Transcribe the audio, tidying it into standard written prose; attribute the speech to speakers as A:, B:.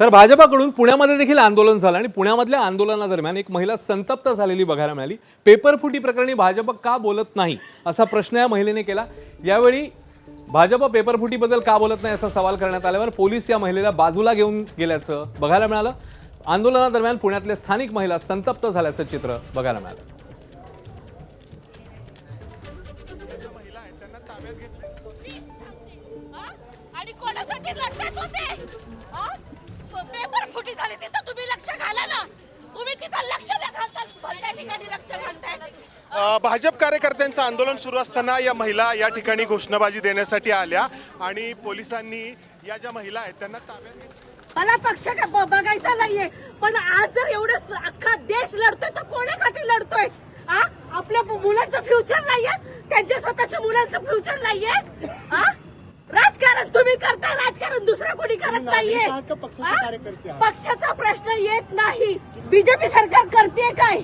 A: तर भाजपाकडून पुण्यामध्ये देखील आंदोलन झालं आणि पुण्यामधल्या आंदोलनादरम्यान एक महिला संतप्त झालेली बघायला मिळाली। पेपरफुटी प्रकरणी भाजप का बोलत नाही असा प्रश्न या महिलेने केला। यावेळी भाजप पेपरफुटीबद्दल का बोलत नाही असा सवाल करण्यात आल्यावर पोलीस या महिलेला बाजूला घेऊन गेल्याचं बघायला मिळालं। आंदोलनादरम्यान पुण्यातले स्थानिक महिला संतप्त झाल्याचं चित्र बघायला मिळालं।
B: आणि कोणासाठी लढतात होते? पेपर फुटी झाली तिथं तुम्ही लक्ष घाला ना। तुम्ही तिथं लक्ष नाही घालता, भलत्या ठिकाणी लक्ष घालताय।
C: भाजप कार्यकर्त्यांचं आंदोलन सुरू असताना या महिला या ठिकाणी घोषणाबाजी देण्यासाठी आल्या आणि पोलिसांनी या ज्या महिला आहेत त्यांना ताब्यात घेतलं।
B: मला पक्ष बघायचा नाहीये, पण आज जर एवढं अख्खा देश लढतोय तर कोणासाठी लढतोय? आपल्या मुलांचं फ्युचर नाहीये, त्यांच्या स्वतःच्या मुलांचं फ्युचर नाहीये। राजकारण तुम्ही करताय, राजकारण दुसरं कोणी करत नाहीये। पक्षाचा प्रश्न येत नाही। बीजेपी सरकार करते काय?